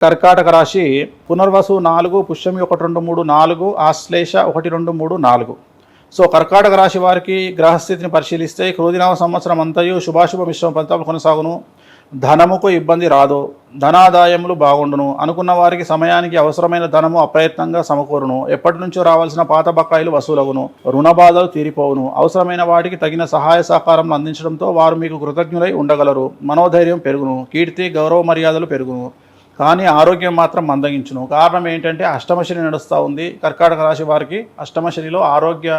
కర్కాటక రాశి పునర్వసు 4, పుష్యమి 1, 2, 3, 4, ఆశ్లేష 1, 2, 3, 4. సో కర్కాటక రాశి వారికి గ్రహస్థితిని పరిశీలిస్తే క్రోధినామ సంవత్సరం అంతయు శుభాశుభ మిశ్రమ ఫలితాలు కొనసాగును. ధనముకు ఇబ్బంది రాదు, ధనాదాయములు బాగుండును. అనుకున్న వారికి సమయానికి అవసరమైన ధనము అప్రయత్నంగా సమకూరును. ఎప్పటి నుంచో రావాల్సిన పాత బకాయిలు వసూలగును. రుణ బాధలు తీరిపోవును. అవసరమైన వాటికి తగిన సహాయ సహకారం అందించడంతో వారు మీకు కృతజ్ఞులై ఉండగలరు. మనోధైర్యం పెరుగును. కీర్తి గౌరవ మర్యాదలు పెరుగును. కానీ ఆరోగ్యం మాత్రం మందగించును. కారణం ఏంటంటే అష్టమశని నడుస్తూ ఉంది. కర్కాటక రాశి వారికి అష్టమశనిలో ఆరోగ్య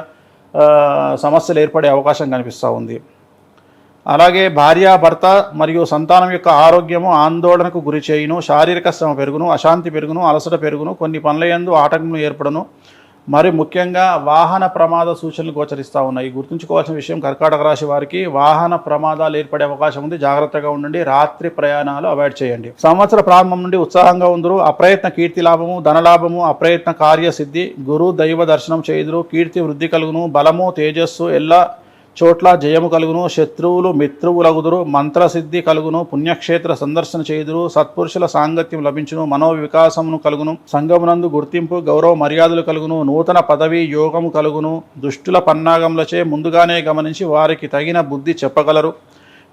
సమస్యలు ఏర్పడే అవకాశం కనిపిస్తూ ఉంది. అలాగే భార్య భర్త మరియు సంతానం యొక్క ఆరోగ్యము ఆందోళనకు గురి చేయును. శారీరక శ్రమ పెరుగును, అశాంతి పెరుగును, అలసట పెరుగును, కొన్ని పనుల యందు ఆటంకం ఏర్పడును. మరి ముఖ్యంగా వాహన ప్రమాద సూచనలు గోచరిస్తూ ఉన్నాయి. గుర్తుంచుకోవాల్సిన విషయం, కర్కాటక రాశి వారికి వాహన ప్రమాదాలు ఏర్పడే అవకాశం ఉంది. జాగ్రత్తగా ఉండండి. రాత్రి ప్రయాణాలు అవాయిడ్ చేయండి. సంవత్సర ప్రారంభం నుండి ఉత్సాహంగా ఉందరు. అప్రయత్న కీర్తి లాభము, ధనలాభము, అప్రయత్న కార్యసిద్ధి, గురు దైవ దర్శనం చేయుదురు. కీర్తి వృద్ధి కలుగును. బలము తేజస్సు ఎల్ల చోట్ల జయము కలుగును. శత్రువులు మిత్రువులగుదురు. మంత్రసిద్ధి కలుగును. పుణ్యక్షేత్ర సందర్శన చేయుదురు. సత్పురుషుల సాంగత్యం లభించును. మనోవికాసమును కలుగును. సంగమునందు గుర్తింపు గౌరవ మర్యాదలు కలుగును. నూతన పదవి యోగము కలుగును. దుష్టుల పన్నాగములచే ముందుగానే గమనించి వారికి తగిన బుద్ధి చెప్పగలరు.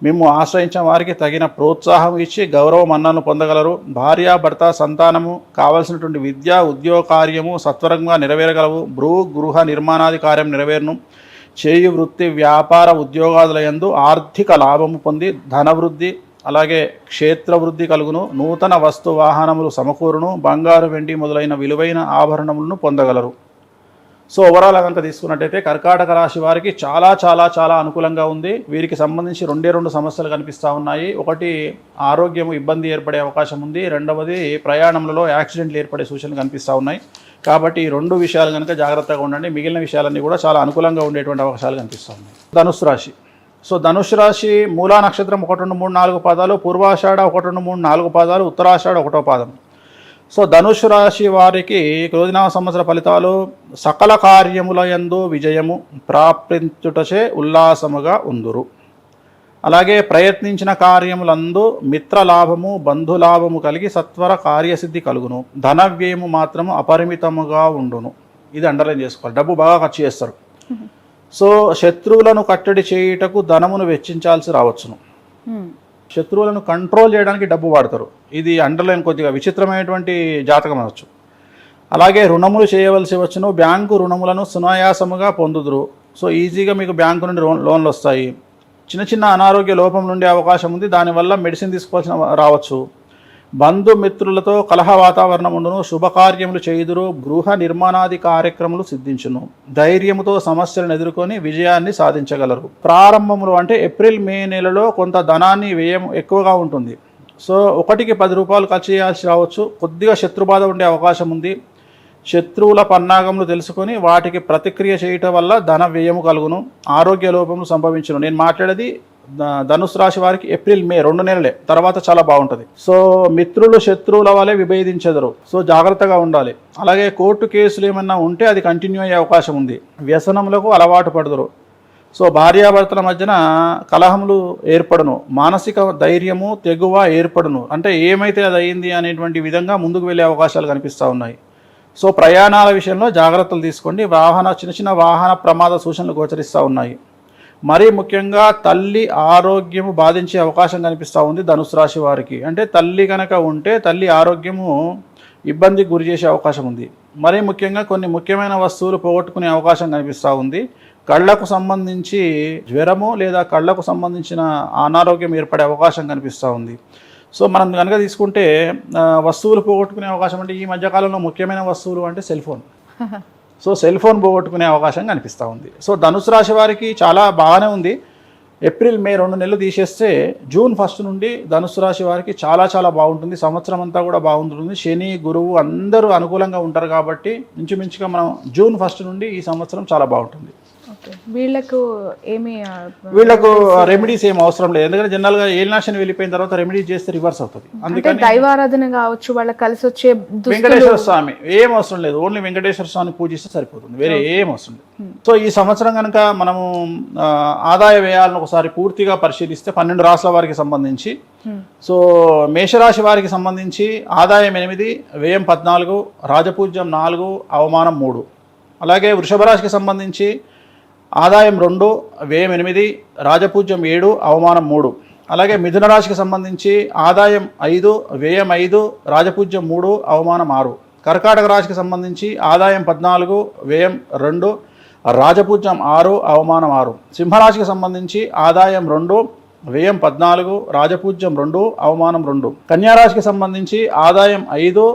మేము ఆశ్రయించిన వారికి తగిన ప్రోత్సాహం ఇచ్చి గౌరవ మన్నలను పొందగలరు. భార్య భర్త సంతానము కావలసినటువంటి విద్య ఉద్యోగ కార్యము సత్వరంగా నెరవేరగలవు. గృహ నిర్మాణాది కార్యం నెరవేరును. చేయు వృత్తి వ్యాపార ఉద్యోగాదుల యందు ఆర్థిక లాభము పొంది ధనవృద్ధి అలాగే క్షేత్రవృద్ధి కలుగును. నూతన వస్తు వాహనములు సమకూరును. బంగారు వెండి మొదలైన విలువైన ఆభరణములను పొందగలరు. సో ఓవరాల్ కనుక తీసుకున్నట్టయితే కర్కాటక రాశి వారికి చాలా చాలా చాలా అనుకూలంగా ఉంది. వీరికి సంబంధించి రెండు సమస్యలు కనిపిస్తూ ఉన్నాయి. ఒకటి ఆరోగ్యము ఇబ్బంది ఏర్పడే అవకాశం ఉంది. రెండవది ప్రయాణంలో యాక్సిడెంట్లు ఏర్పడే సూచనలు కనిపిస్తూ ఉన్నాయి. కాబట్టి ఈ రెండు విషయాలు కనుక జాగ్రత్తగా ఉండండి. మిగిలిన విషయాలన్నీ కూడా చాలా అనుకూలంగా ఉండేటువంటి అవకాశాలు కనిపిస్తూ ఉన్నాయి. ధనుసు రాశి. సో ధనుసు రాశి మూలా నక్షత్రం 1, 2, 3, 4 పాదాలు, పూర్వాషాఢ 1, 2, 3, 4 పాదాలు, ఉత్తరాషాఢ 1వ పాదం. సో ధనుసు రాశి వారికి క్రోధినామ సంవత్సర ఫలితాలు: సకల కార్యముల యందు విజయము ప్రాప్తించుటచే ఉల్లాసముగా ఉందురు. అలాగే ప్రయత్నించిన కార్యములందు మిత్రలాభము బంధులాభము కలిగి సత్వర కార్యసిద్ధి కలుగును. ధన వ్యయము మాత్రము అపరిమితముగా ఉండును. ఇది అండర్లైన్ చేసుకోవాలి. డబ్బు బాగా ఖర్చు చేస్తారు. సో శత్రువులను కట్టడి చేయుటకు ధనమును వెచ్చించాల్సి రావచ్చును. శత్రువులను కంట్రోల్ చేయడానికి డబ్బు వాడతారు. ఇది అండర్లైన్ కొద్దిగా విచిత్రమైనటువంటి జాతకం అనవచ్చు. అలాగే రుణములు చేయవలసి వచ్చును. బ్యాంకు రుణములను సునాయాసముగా పొందుదురు. సో ఈజీగా మీకు బ్యాంకు నుండి లోన్లు వస్తాయి. చిన్న చిన్న అనారోగ్య లోపం నుండే అవకాశం ఉంది. దానివల్ల మెడిసిన్ తీసుకోవాల్సిన రావచ్చు. బంధుమిత్రులతో కలహ వాతావరణం ఉండును. శుభకార్యములు చేయుదురు. గృహ నిర్మాణాది కార్యక్రమాలు సిద్ధించును. ధైర్యముతో సమస్యలను ఎదుర్కొని విజయాన్ని సాధించగలరు. ప్రారంభములు అంటే ఏప్రిల్ మే నెలలో కొంత ధనాన్ని వ్యయం ఎక్కువగా ఉంటుంది. సో 1కి 10 రూపాయలు ఖర్చు చేయాల్సి రావచ్చు. కొద్దిగా శత్రుబాధ ఉండే అవకాశం ఉంది. శత్రువుల పన్నాగములు తెలుసుకొని వాటికి ప్రతిక్రియ చేయటం వల్ల ధన వ్యయము కలుగును. ఆరోగ్య లోపములు సంభవించును. నేను మాట్లాడేది ధనుసు రాశి వారికి ఏప్రిల్ మే 2 నెలలే. తర్వాత చాలా బాగుంటుంది. సో మిత్రులు శత్రువుల వలె విభేదించెదరు. సో జాగ్రత్తగా ఉండాలి. అలాగే కోర్టు కేసులు ఏమన్నా ఉంటే అది కంటిన్యూ అయ్యే అవకాశం ఉంది. వ్యసనములకు అలవాటు పడదురు. సో భార్యాభర్తల మధ్యన కలహములు ఏర్పడును. మానసిక ధైర్యము తెగువ ఏర్పడును. అంటే ఏమైతే అది అయింది అనేటువంటి విధంగా ముందుకు వెళ్ళే అవకాశాలు కనిపిస్తూ ఉన్నాయి. సో ప్రయాణాల విషయంలో జాగ్రత్తలు తీసుకోండి. చిన్న చిన్న వాహన ప్రమాద సూచనలు గోచరిస్తూ ఉన్నాయి. మరీ ముఖ్యంగా తల్లి ఆరోగ్యము బాధించే అవకాశం కనిపిస్తూ ఉంది ధనుసు రాశి వారికి. అంటే తల్లి కనుక ఉంటే తల్లి ఆరోగ్యము ఇబ్బందికి గురి చేసే అవకాశం ఉంది. మరీ ముఖ్యంగా కొన్ని ముఖ్యమైన వస్తువులు పోగొట్టుకునే అవకాశం కనిపిస్తూ ఉంది. కళ్ళకు సంబంధించి జ్వరము లేదా కళ్ళకు సంబంధించిన అనారోగ్యం ఏర్పడే అవకాశం కనిపిస్తూ ఉంది. సో మనం కనుక తీసుకుంటే వస్తువులు పోగొట్టుకునే అవకాశం అంటే ఈ మధ్యకాలంలో ముఖ్యమైన వస్తువులు అంటే cell phone. So cell phone పోగొట్టుకునే అవకాశం కనిపిస్తూ ఉంది. సో ధనుసు రాశి వారికి చాలా బాగానే ఉంది. ఏప్రిల్ మే 2 నెలలు తీసేస్తే జూన్ 1 నుండి ధనుసు రాశి వారికి చాలా చాలా బాగుంటుంది. సంవత్సరం అంతా కూడా బాగుంటుంది. శని గురువు అందరూ అనుకూలంగా ఉంటారు కాబట్టి ఇంచుమించుగా మనం జూన్ 1 నుండి ఈ సంవత్సరం చాలా బాగుంటుంది. ఓకే, వీళ్ళకు ఏమి వీళ్ళకు రెమెడీస్ ఏం అవసరం లేదు, ఎందుకంటే జనరల్గా ఏలినాశని వెళ్ళిపోయిన తర్వాత రెమెడీస్ చేస్తే రివర్స్ అవుతుంది. అంటే అందుకని దైవారాధన కావచ్చు, వాళ్ళకి కలిసి వచ్చే వెంకటేశ్వర స్వామి ఏం అవసరం లేదు, ఓన్లీ వెంకటేశ్వర స్వామిని పూజిస్తే సరిపోతుంది, వేరే ఏం అవసరం లేదు. సో ఈ సంవత్సరం కనుక మనము ఆదాయ వ్యయాలను ఒకసారి పూర్తిగా పరిశీలిస్తే 12 రాశుల వారికి సంబంధించి, సో మేషరాశి వారికి సంబంధించి ఆదాయం 8, వ్యయం 14, రాజపూజ్యం 4, అవమానం 3. అలాగే వృషభ రాశికి సంబంధించి ఆదాయం 2, వ్యయం 8, రాజపూజ్యం 7, అవమానం 3. అలాగే మిథున రాశికి సంబంధించి ఆదాయం 5, వ్యయం 5, రాజపూజ్యం 3, అవమానం 6. కర్కాటక రాశికి సంబంధించి ఆదాయం 14, వ్యయం 2, రాజపూజ్యం 6, అవమానం 6. సింహరాశికి సంబంధించి ఆదాయం 2, వ్యయం 14, రాజపూజ్యం 2, అవమానం 2. కన్యారాశికి సంబంధించి ఆదాయం 5,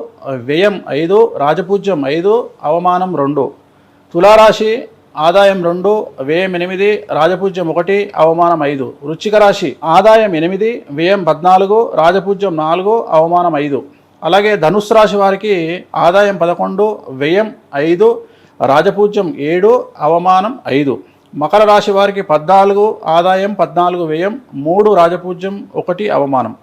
వ్యయం 5, రాజపూజ్యం 5, అవమానం 2. తులారాశి ఆదాయం 2, వ్యయం 8, రాజపూజ్యం 1, అవమానం 5. వృశ్చిక రాశి ఆదాయం 8, వ్యయం 14, రాజపూజ్యం 4, అవమానం 5. అలాగే ధనుస్సు రాశి వారికి ఆదాయం 11, వ్యయం 5, రాజపూజ్యం 7, అవమానం 5. మకర రాశి వారికి 14, ఆదాయం 14, వ్యయం 3, రాజపూజ్యం 1, అవమానం.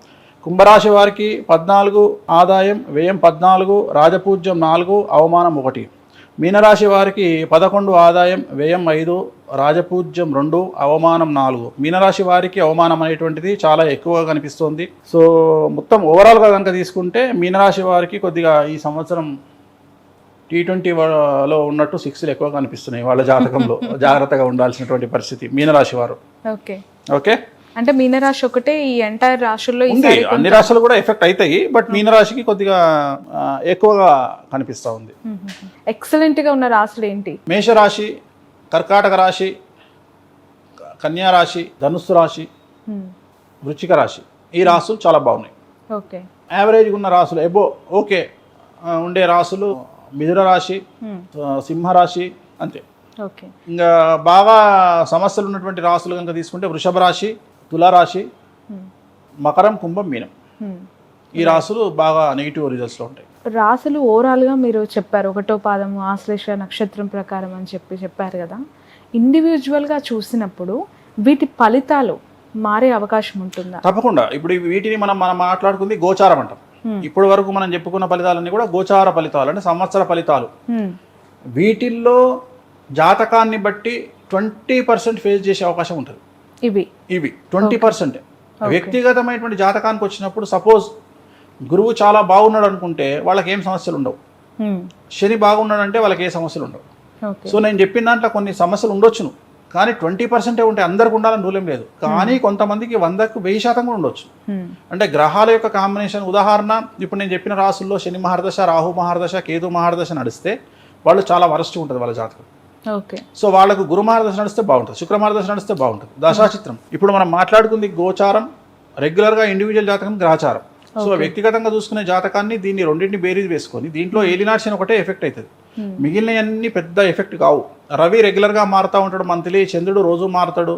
కుంభరాశి వారికి 14, ఆదాయం వ్యయం 14, రాజపూజ్యం 4, అవమానం 1. మీనరాశి వారికి 11, ఆదాయం వ్యయం 5, రాజపూజ్యం 2, అవమానం 4. మీనరాశి వారికి అవమానం అనేటువంటిది చాలా ఎక్కువగా కనిపిస్తోంది. సో మొత్తం ఓవరాల్గా కనుక తీసుకుంటే మీనరాశి వారికి కొద్దిగా ఈ సంవత్సరం T20లో ఉన్నట్టు 6లు ఎక్కువగా కనిపిస్తున్నాయి వాళ్ళ జాతకంలో. జాగ్రత్తగా ఉండాల్సినటువంటి పరిస్థితి మీనరాశి వారు. ఓకే ఓకే, అంటే మీనరాశి ఒకటే ఈ ఎంటైర్ రాశుల్లో ఉంది, అన్ని రాశులు కూడా ఎఫెక్ట్ అవుతాయి, బట్ మీనరాశికి కొద్దిగా ఎక్కువగా కనిపిస్తూ ఉంది. ఎక్సలెంట్ గా ఉన్న రాశులు ఏంటి? మేషరాశి, కర్కాటక రాశి, కన్యా రాశి, ధనుస్సు రాశి, వృశ్చిక రాశి, ఈ రాశులు చాలా బాగున్నాయి. ఓకే, యావరేజ్గా ఉన్న రాశులు ఎబో ఓకే ఉండే రాశులు మిథున రాశి, సింహరాశి, అంతే. ఓకే, ఇంకా బాగా సమస్యలు ఉన్నటువంటి రాశులు కనుక తీసుకుంటే వృషభ రాశి, తులారాశి, మకరం, కుంభం, మీనం, ఈ రాశులు బాగా నెగిటివ్ రిజల్ట్స్లో ఉంటాయి. రాశులు ఓవరాల్గా మీరు చెప్పారు, 1వ పాదము ఆశ్లేష నక్షత్రం ప్రకారం అని చెప్పారు కదా. ఇండివిజువల్గా చూసినప్పుడు వీటి ఫలితాలు మారే అవకాశం ఉంటుందా? తప్పకుండా. ఇప్పుడు వీటిని మనం మాట్లాడుకుంది గోచారం అంటాం. ఇప్పటి వరకు మనం చెప్పుకున్న ఫలితాలన్నీ కూడా గోచార ఫలితాలు, అంటే సంవత్సర ఫలితాలు. వీటిల్లో జాతకాన్ని బట్టి 20% ఫేస్ చేసే అవకాశం ఉంటుంది. ఇవి 20%. వ్యక్తిగతమైనటువంటి జాతకానికి వచ్చినప్పుడు సపోజ్ గురువు చాలా బాగున్నాడు అనుకుంటే వాళ్ళకి ఏం సమస్యలు ఉండవు, శని బాగున్నాడు అంటే వాళ్ళకి ఏ సమస్యలు ఉండవు. సో నేను చెప్పిన దాంట్లో కొన్ని సమస్యలు ఉండొచ్చును, కానీ 20% ఉంటే అందరికి ఉండాలని రూల్ ఏం లేదు. కానీ కొంతమందికి 100కు 1000% కూడా ఉండొచ్చు. అంటే గ్రహాల యొక్క కాంబినేషన్, ఉదాహరణ ఇప్పుడు నేను చెప్పిన రాసుల్లో శని మహర్దశ, రాహు మహర్దశ, కేతు మహర్దశ నడిస్తే వాళ్ళు చాలా వరస్ట్ ఉంటుంది వాళ్ళ జాతకం. సో వాళ్ళకు గురు మహర్దశ నడిస్తే బాగుంటుంది, శుక్ర మహర్దశ నడిస్తే బాగుంటుంది. దశాచిత్రం ఇప్పుడు మనం మాట్లాడుకుంది గోచారం, రెగ్యులర్గా ఇండివిజువల్ జాతకం, గ్రహచారం. సో వ్యక్తిగతంగా చూసుకునే జాతకాన్ని దీన్ని రెండింటిని బేరీజ్ వేసుకొని దీంట్లో ఏలినాశని ఒకటే ఎఫెక్ట్ అవుతుంది, మిగిలినవన్నీ పెద్ద ఎఫెక్ట్ కావు. రవి రెగ్యులర్గా మారుతూ ఉంటాడు మంత్లీ, చంద్రుడు రోజు మారుతాడు,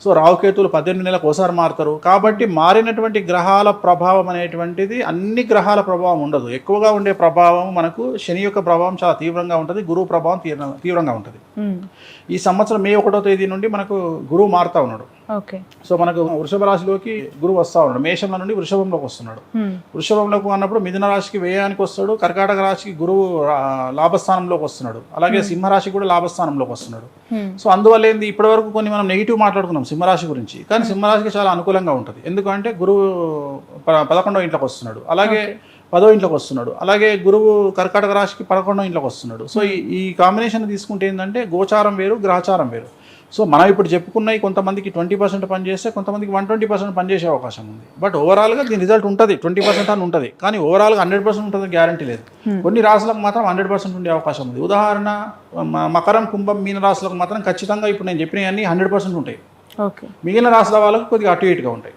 సో రాహుకేతులు 18 నెలలకు ఒకసారి మారుతారు. కాబట్టి మారినటువంటి గ్రహాల ప్రభావం అనేటువంటిది అన్ని గ్రహాల ప్రభావం ఉండదు. ఎక్కువగా ఉండే ప్రభావం మనకు శని యొక్క ప్రభావం చాలా తీవ్రంగా ఉంటుంది, గురువు ప్రభావం తీవ్రంగా ఉంటుంది. ఈ సంవత్సరం మే 1వ తేదీ నుండి మనకు గురువు మారుతా ఉన్నాడు. సో మనకు వృషభ రాశిలోకి గురువు వస్తూ ఉన్నాడు, మేషంలో నుండి వృషభంలోకి వస్తున్నాడు. వృషభంలోకి అన్నప్పుడు మిథున రాశికి వ్యయానికి వస్తాడు, కర్కాటక రాశికి గురువు లాభస్థానంలోకి వస్తున్నాడు, అలాగే సింహరాశి కూడా లాభస్థానంలోకి వస్తున్నాడు. సో అందువల్ల ఏంది, ఇప్పటి వరకు కొన్ని మనం నెగిటివ్ మాట్లాడుకున్నాం సింహరాశి గురించి, కానీ సింహరాశికి చాలా అనుకూలంగా ఉంటుంది. ఎందుకంటే గురువు 11వ ఇంట్లోకి వస్తున్నాడు, అలాగే 10వ ఇంట్లోకి వస్తున్నాడు, అలాగే గురువు కర్కాటక రాశికి 11వ ఇంట్లోకి వస్తున్నాడు. సో ఈ కాంబినేషన్ తీసుకుంటే ఏంటంటే గోచారం వేరు, గ్రహచారం వేరు. సో మనం ఇప్పుడు చెప్పుకున్నవి కొంతమందికి 20% పనిచేస్తే కొంతమందికి 120% పనిచేసే అవకాశం ఉంది. బట్ ఓవరాల్గా దీని రిజల్ట్ ఉంటుంది 20% అని ఉంటుంది, కానీ ఓవరాల్గా 100% ఉంటుంది గ్యారంటీ లేదు. కొన్ని రాశులకు మాత్రం 100% ఉండే అవకాశం ఉంది. ఉదాహరణ మకరం, కుంభం, మీన రాశులకు మాత్రం ఖచ్చితంగా ఇప్పుడు నేను చెప్పినవన్నీ 100% ఉంటాయి. మిగిలిన రాశుల వాళ్ళకు కొద్దిగా అటు ఇటుగా ఉంటాయి.